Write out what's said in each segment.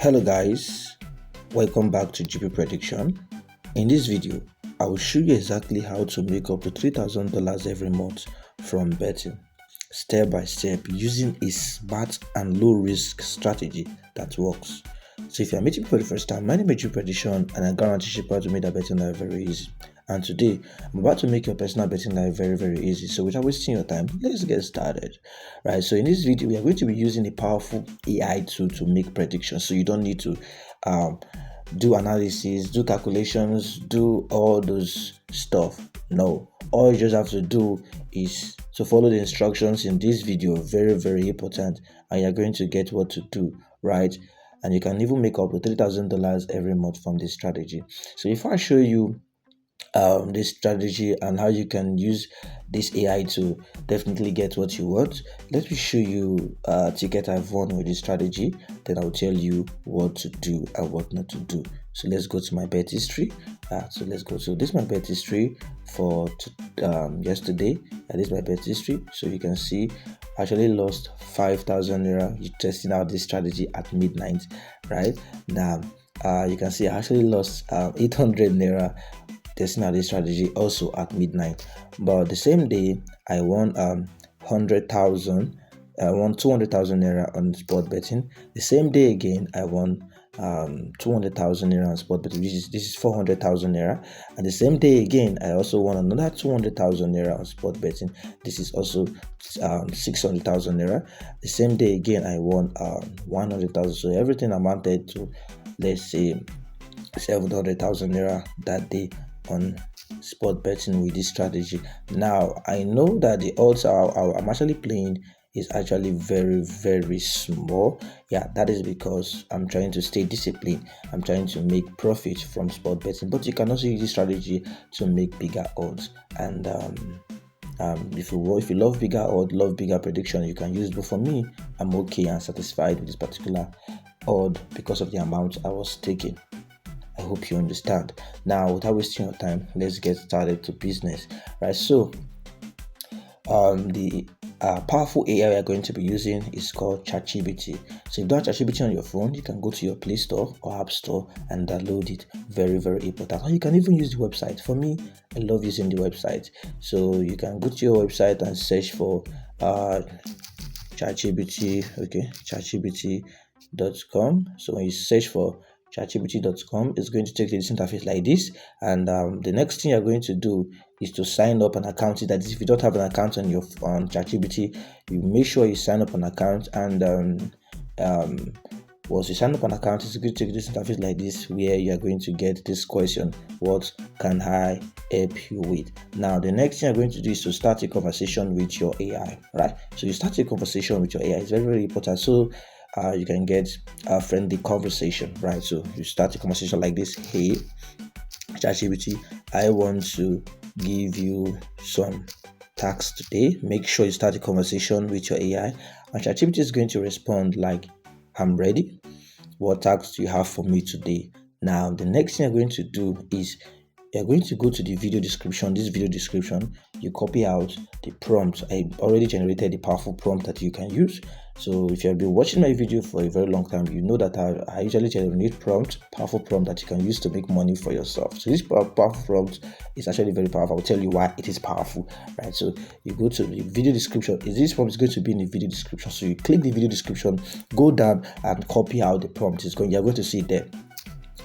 Hello guys, welcome back to GP Prediction. In this video, I will show you exactly how to make up to $3,000 every month from betting, step by step, using a smart and low risk strategy that works. So if you are meeting me for the first time, my name is GP Prediction and I guarantee you to make that betting life very easy. And today, I'm about to make your personal betting life very easy. So without wasting your time, let's get started. Right, so in this video, we are going to be using a powerful AI tool to make predictions. So you don't need to do analysis, do calculations, do all those stuff. No, all you just have to do is to follow the instructions in this video. Very important, and you're going to get what to do, right? And you can even make up to $3,000 every month from this strategy. So if I show you this strategy and how you can use this AI to definitely get what you want, let me show you a ticket I've won with this strategy. Then I'll tell you what to do and what not to do. So let's go to my bet history. So let's go. So this is my bet history for yesterday. This is my bet history. So you can see I actually lost 5,000 naira testing out this strategy at midnight. Right now, you can see I actually lost 800 naira testing out this strategy also at midnight. But the same day I won 100,000. I won 200,000 naira on sport betting. The same day again I won 200,000 naira on sport betting. This is 400,000 naira. And the same day again I also won another 200,000 naira on sport betting. This is also 600,000 naira. The same day again I won 100,000. So everything amounted to, let's say, 700,000 naira that day on sport betting with this strategy. Now I know that the odds I'm actually playing is actually very small. That is because I'm trying to stay disciplined. I'm trying to make profit from sport betting, but you can also use this strategy to make bigger odds. And if you love bigger odds, love bigger prediction, you can use it. But for me, I'm okay and satisfied with this particular odd because of the amount I was taking. I hope you understand. Now, without wasting your time, let's get started to business. Right, so the powerful AI we are going to be using is called CHATGBT. So if you don't have CHATGBT on your phone, you can go to your Play Store or App Store and download it. Very important. Or you can even use the website. For me, I love using the website. So you can go to your website and search for ChatGBT. Okay, ChatGBT.com. So when you search for ChatGBT.com, is going to take this interface like this, and the next thing you're going to do is to sign up an account. That is, if you don't have an account on your ChatGBT, you make sure you sign up an account, and once you sign up an account, it's going to take this interface like this, where you are going to get this question: what can I help you with? Now the next thing you're going to do is to start a conversation with your AI, right? So you start a conversation with your AI. It's very important. So you can get a friendly conversation, right? So you start a conversation like this: hey, ChatGPT, I want to give you some tasks today. Make sure you start a conversation with your AI, and ChatGPT is going to respond like, I'm ready. What tasks do you have for me today? Now, the next thing you're going to do is you're going to go to the video description. This video description, you copy out the prompt. I already generated the powerful prompt that you can use. So if you have been watching my video for a very long time, you know that I usually generate powerful prompt that you can use to make money for yourself. So this powerful prompt is actually very powerful. I'll tell you why it is powerful, right? So you go to the video description. This prompt is going to be in the video description. So you click the video description, go down and copy out the prompt. You're going to see it there.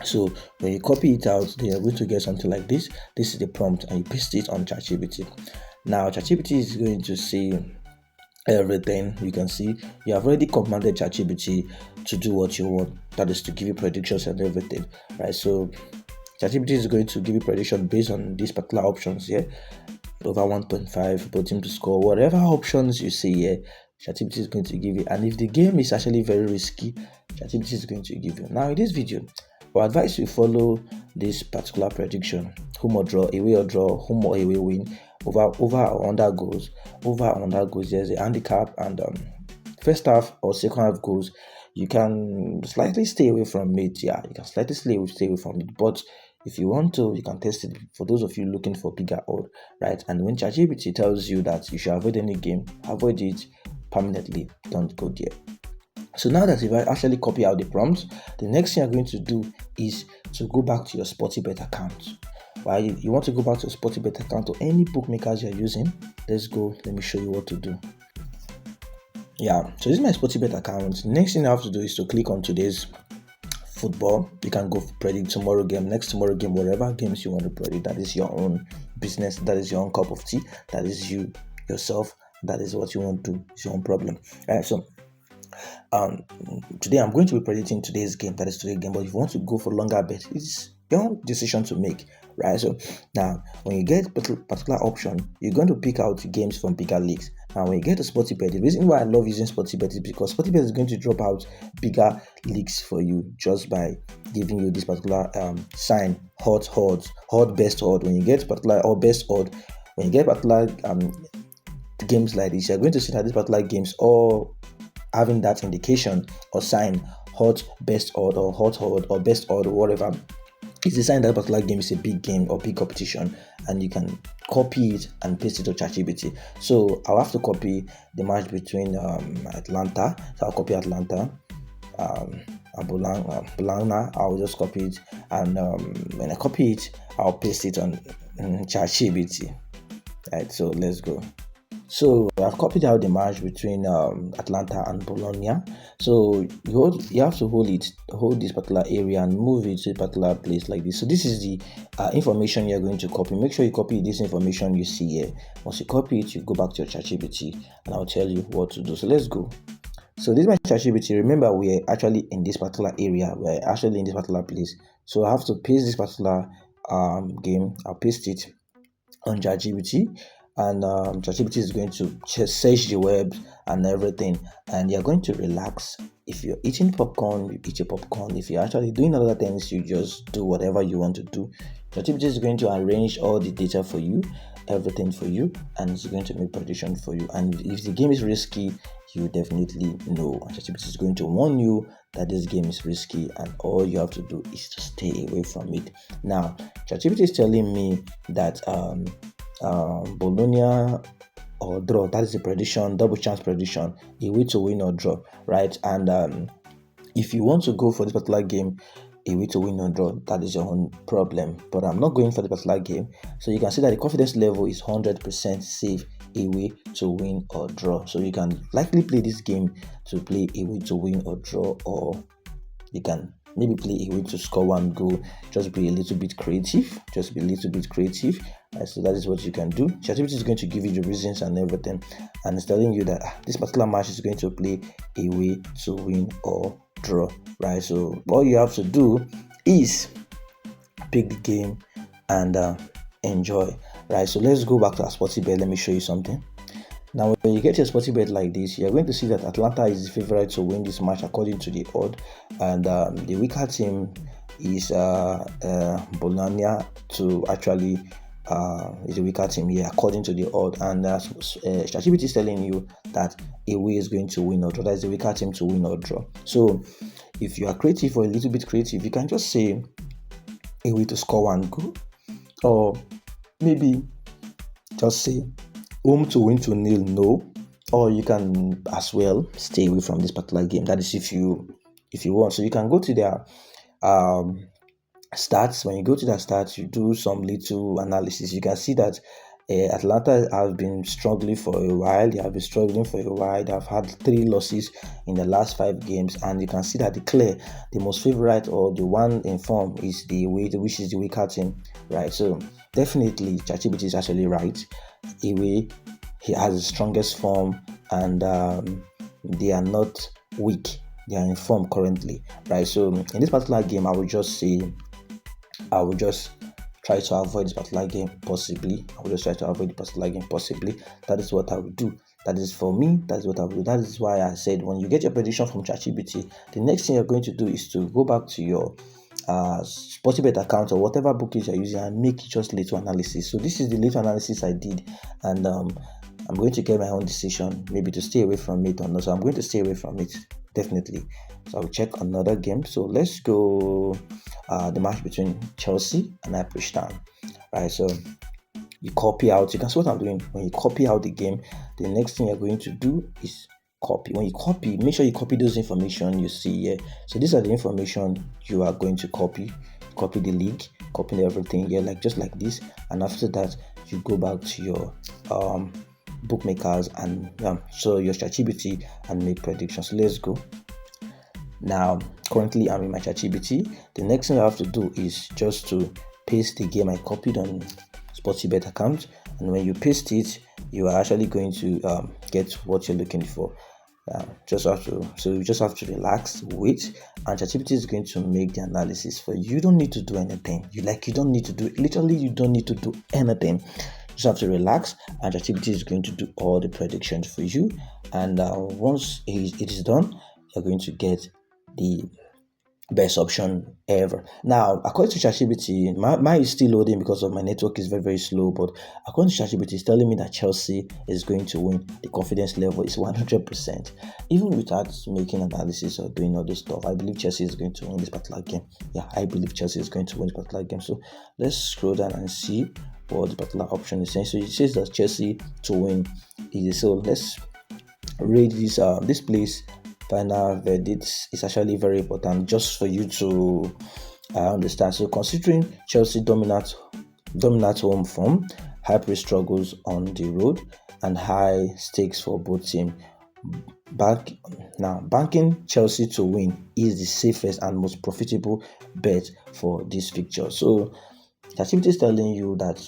So when you copy it out, then you're going to get something like this. This is the prompt, and you paste it on ChatGPT. Now ChatGPT is going to see everything. You can see you have already commanded ChatGPT to do what you want, that is to give you predictions and everything, right? So ChatGPT is going to give you prediction based on these particular options here: over 1.5, bottom to score, whatever options you see here, ChatGPT is going to give you. And if the game is actually very risky, ChatGPT is going to give you. Now in this video, I advise you follow this particular prediction: home or draw, away or draw, home or away win, over or under goals. Over or under goals, there's a handicap, and first half or second half goals, you can slightly stay away from it. You can slightly stay away from it, but if you want to, you can test it for those of you looking for bigger odd, right? And when ChatGPT tells you that you should avoid any game, avoid it permanently. Don't go there. So now that you've actually copied out the prompts, the next thing you're going to do is to go back to your Sportybet account. Right? You want to go back to your Sportybet account or any bookmakers you're using. Let's go. Let me show you what to do. Yeah, so this is my Sportybet account. Next thing I have to do is to click on today's football. You can go predict tomorrow game, next tomorrow game, whatever games you want to predict. That is your own business. That is your own cup of tea. That is you yourself. That is what you want to do. It's your own problem. All right, so today I'm going to be predicting today's game. That is today's game. But if you want to go for longer bet, it's your own decision to make, right? So now when you get particular option, you're going to pick out games from bigger leagues. Now when you get to Sportybet, the reason why I love using Sportybet is because Sportybet is going to drop out bigger leagues for you just by giving you this particular sign, hot best odd. When you get particular or best odd, when you get particular games like this, you're going to see that these particular games all having that indication or sign, hot best odd or hot odd or best odd or whatever. It's a sign that particular game is a big game or big competition, and you can copy it and paste it to ChatGPT. So I'll have to copy the match between Atlanta. So I'll copy Atlanta, Bologna. I'll just copy it, and when I copy it, I'll paste it on ChatGPT. Right. So let's go. So I've copied out the match between Atlanta and Bologna. So you have to hold this particular area and move it to a particular place like this. So this is the information you're going to copy. Make sure you copy this information you see here. Once you copy it, you go back to your ChatGPT and I'll tell you what to do. So let's go. So this is my ChatGPT. Remember, we're actually in this particular area. We're actually in this particular place. So I have to paste this particular game. I'll paste it on ChatGPT. And ChatGPT is going to search the web and everything, and you're going to relax. If you're eating popcorn, you eat your popcorn. If you're actually doing other things, you just do whatever you want to do. ChatGPT is going to arrange all the data for you, everything for you, and it's going to make prediction for you. And if the game is risky, you definitely know. And ChatGPT is going to warn you that this game is risky, and all you have to do is to stay away from it. Now, ChatGPT is telling me that Bologna or draw, that is a prediction, double chance prediction, a way to win or draw, right? And if you want to go for this particular game, a way to win or draw, that is your own problem. But I'm not going for the particular game. So you can see that the confidence level is 100% safe, a way to win or draw. So you can likely play this game to play a way to win or draw, or you can maybe play a way to score one goal. Just be a little bit creative. So that is what you can do. ChatGPT is going to give you the reasons and everything, and it's telling you that this particular match is going to play a way to win or draw, right? So all you have to do is pick the game and enjoy, right? So let's go back to our Sportybet. Let me show you something. Now, when you get your Sportybet like this, you're going to see that Atlanta is the favorite to win this match according to the odd, and the weaker team is Bologna to actually is a weaker team here according to the odd, and ChatGPT is telling you that away is going to win or draw. That is the weaker team to win or draw. So if you are creative or a little bit creative, you can just say away to score one goal, or maybe just say home to win 2-0, no. Or you can as well stay away from this particular game. That is if you want. So you can go to their stats. When you go to their stats, you do some little analysis. You can see that Atlanta have been struggling for a while. They have had 3 losses in the last 5 games, and you can see that the most favorite or the one in form is which is the weaker team, right? So definitely ChatGPT is actually right. Away, he has the strongest form, and they are not weak. They are in form currently, right? So in this particular game, I will just try to avoid this particular game possibly. That is what I will do. That is for me. That is what I will do. That is why I said when you get your prediction from ChatGPT, the next thing you're going to do is to go back to your Sportybet account or whatever bookies you're using and make just little analysis. So this is the little analysis I did, and I'm going to get my own decision, maybe to stay away from it or not. So I'm going to stay away from it, definitely. So I'll check another game. So let's go the match between Chelsea and Ipswich Town, right? So you copy out, you can see what I'm doing. When you copy out the game, the next thing you're going to do is copy. When you copy, make sure you copy those information you see here. So these are the information you are going to copy. Copy the link, copy everything here, like just like this. And after that, you go back to your bookmakers and so your ChatGPT and make predictions. So let's go. Now, currently I'm in my ChatGPT. The next thing I have to do is just to paste the game I copied on SportyBet account, and when you paste it, you are actually going to get what you're looking for. You just have to relax, wait, and ChatGPT is going to make the analysis for you. You don't need to do anything. You don't need to do literally. You don't need to do anything. You just have to relax, and ChatGPT is going to do all the predictions for you. And once it is done, you're going to get the best option ever. Now, according to ChatGPT, mine is still loading because of my network is very, very slow. But according to ChatGPT, it's telling me that Chelsea is going to win. The confidence level is 100%. Even without making analysis or doing all this stuff, I believe Chelsea is going to win this particular game. Yeah, I believe Chelsea is going to win this particular game. So let's scroll down and see what the particular option is saying. So it says that Chelsea to win. So let's read this place. Final verdict is actually very important just for you to understand. So considering Chelsea dominant home form, high price struggles on the road, and high stakes for both teams, banking Chelsea to win is the safest and most profitable bet for this fixture. So ChatGPT is telling you that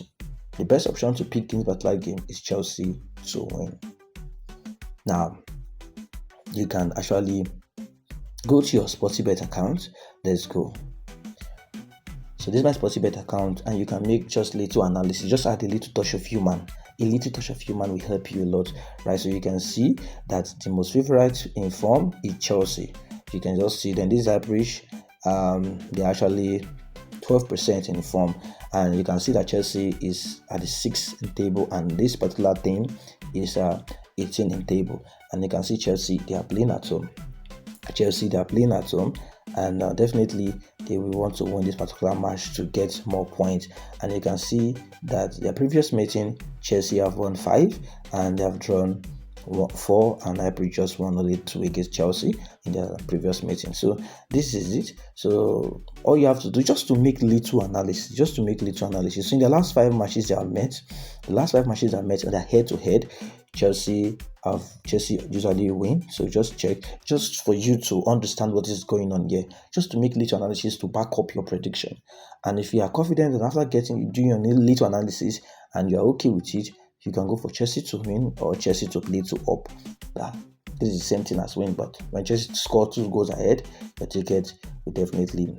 the best option to pick in this particular game is Chelsea to win. Now, you can actually go to your SportyBet account. Let's go. So this is my SportyBet account, and you can make just little analysis. Just add a little touch of human. A little touch of human will help you a lot, right? So you can see that the most favorite in form is Chelsea. You can just see then this average, they're actually 12% in form, and you can see that Chelsea is at the 6th in table, and this particular team is 18 in table. And you can see Chelsea, they are playing at home. And definitely they will want to win this particular match to get more points. And you can see that their previous meeting, Chelsea have won 5 and they have drawn 4, and Hyper just won only 2 against Chelsea in their previous meeting. So this is it. So all you have to do just to make little analysis. So in the last 5 matches they have met, and they're head to head. Chelsea usually win. So just check, just for you to understand what is going on here, just to make little analysis to back up your prediction. And if you are confident and after doing your little analysis and you are okay with it, you can go for Chelsea to win or Chelsea to play to up. This is the same thing as win, but when Chelsea score 2 goals ahead, your ticket will definitely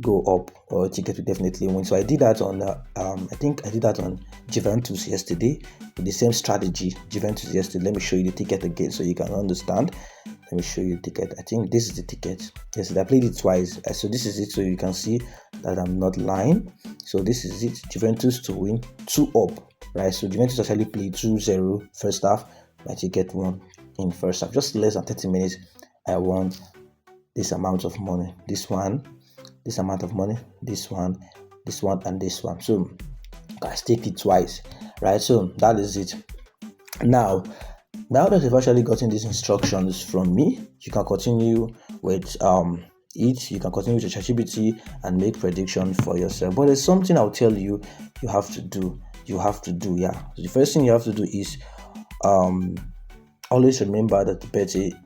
go up, or a ticket will definitely win. So I did that on I think I did that on Juventus yesterday with the same strategy. Juventus yesterday. Let me show you the ticket again so you can understand. Let me show you the ticket. I think this is the ticket. Yes, I played it twice. So this is it. So you can see that I'm not lying. So this is it. Juventus to win 2 up. Right, so Juventus actually played 2-0 first half. My ticket won in first half. Just less than 30 minutes, I won this amount of money. This amount of money, this one, and this one. So guys, take it twice, right? So that is it. Now that you've actually gotten these instructions from me, you can continue with you can continue with your ChatGPT and make prediction for yourself. But there's something I'll tell you have to do. So the first thing you have to do is always remember that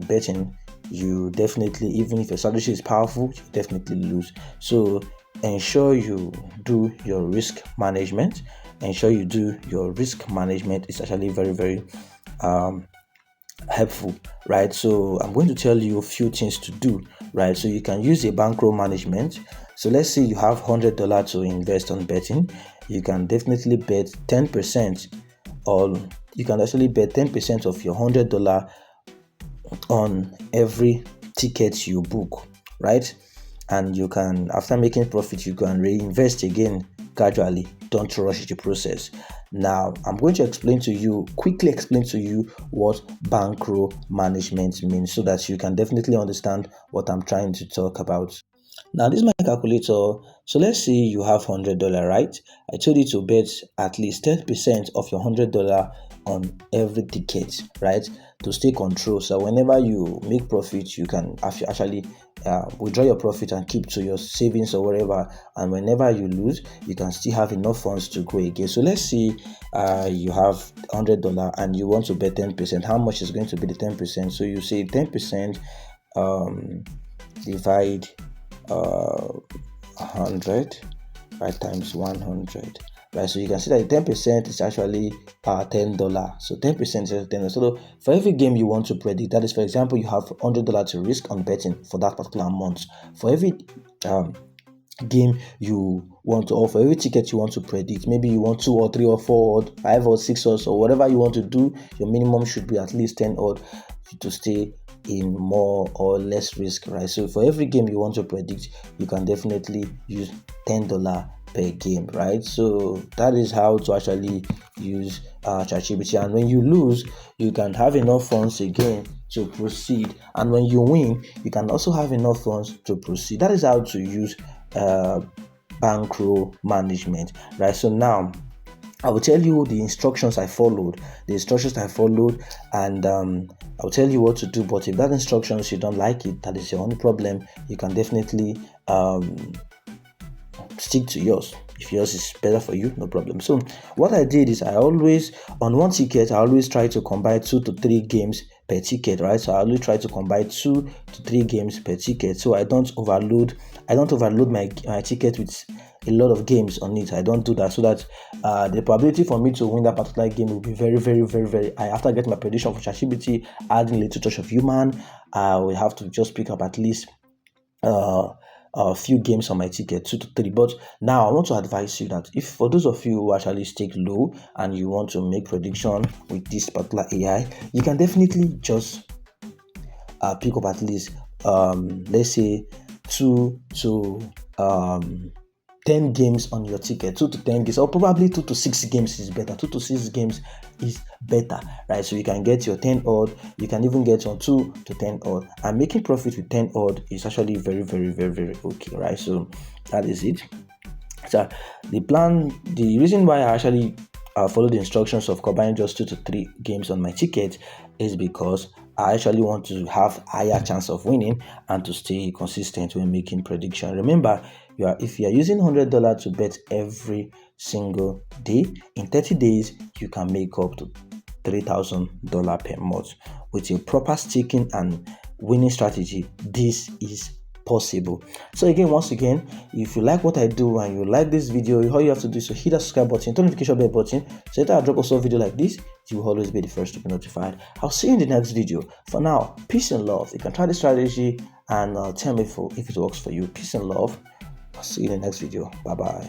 betting, you definitely, even if your strategy is powerful, you definitely lose. So ensure you do your risk management. It's actually very, very helpful, right? So I'm going to tell you a few things to do, right? So you can use a bankroll management. So let's say you have $100 to invest on betting. You can definitely bet 10%, or you can actually bet 10% of your $100 on every ticket you book, right? And you can, after making profit, you can reinvest again gradually. Don't rush the process. Now, I'm going to quickly explain to you what bankroll management means so that you can definitely understand what I'm trying to talk about. Now, this is my calculator. So let's say you have $100, right? I told you to bet at least 10% of your $100 on every ticket, right? To stay control. So whenever you make profit, you can actually withdraw your profit and keep to your savings or whatever. And whenever you lose, you can still have enough funds to go again. So let's say you have $100 and you want to bet 10%. How much is going to be the 10%? So you say 10% divide 100, right, times 100, right? So you can see that 10% is actually $10. So 10% is $10. So for every game you want to predict, that is, for example, you have $100 to risk on betting for that particular month. For every game you want to, or for every ticket you want to predict, maybe you want 2 or 3 or 4 or 5 or 6 odds or whatever you want to do, your minimum should be at least 10 odd to stay in more or less risk, right? So for every game you want to predict, you can definitely use $10 per game, right? So that is how to actually use ChatGPT. And when you lose, you can have enough funds again to proceed, and when you win, you can also have enough funds to proceed. That is how to use bankroll management, right? So now I will tell you the instructions I followed, and I'll tell you what to do. But if that instructions you don't like it, that is your only problem, you can definitely stick to yours. If yours is better for you, no problem. So what I did is, I always, on one ticket, I always try to combine 2 to 3 games per ticket, right? So I always try to combine 2 to 3 games per ticket, so I don't overload my ticket with a lot of games on it. I don't do that, so that the probability for me to win that particular game will be very, very, very, very high. After getting my prediction for ChatGPT, adding a little touch of human, we have to just pick up at least a few games on my ticket, 2 to 3. But now I want to advise you that, if for those of you who actually stake low and you want to make prediction with this particular AI, you can definitely just pick up at least let's say 2 to 10 games on your ticket. 2 to 10 games, or probably 2 to 6 games is better. 2 to 6 games is better, right? So you can get your 10 odd, you can even get your 2 to 10 odd, and making profit with 10 odd is actually very, very, very, very okay, right? So that is it. So the reason why I actually follow the instructions of combining just 2 to 3 games on my ticket is because I actually want to have higher chance of winning and to stay consistent when making prediction. Remember, if you are using $100 to bet every single day, in 30 days you can make up to $3,000 per month. With a proper staking and winning strategy, this is possible. So again, once again, if you like what I do and you like this video, all you have to do is to hit the subscribe button, turn the notification bell button, so that I drop also a video like this, you will always be the first to be notified. I'll see you in the next video. For now, peace and love. You can try this strategy and tell me if it works for you. Peace and love. I'll see you in the next video. Bye bye.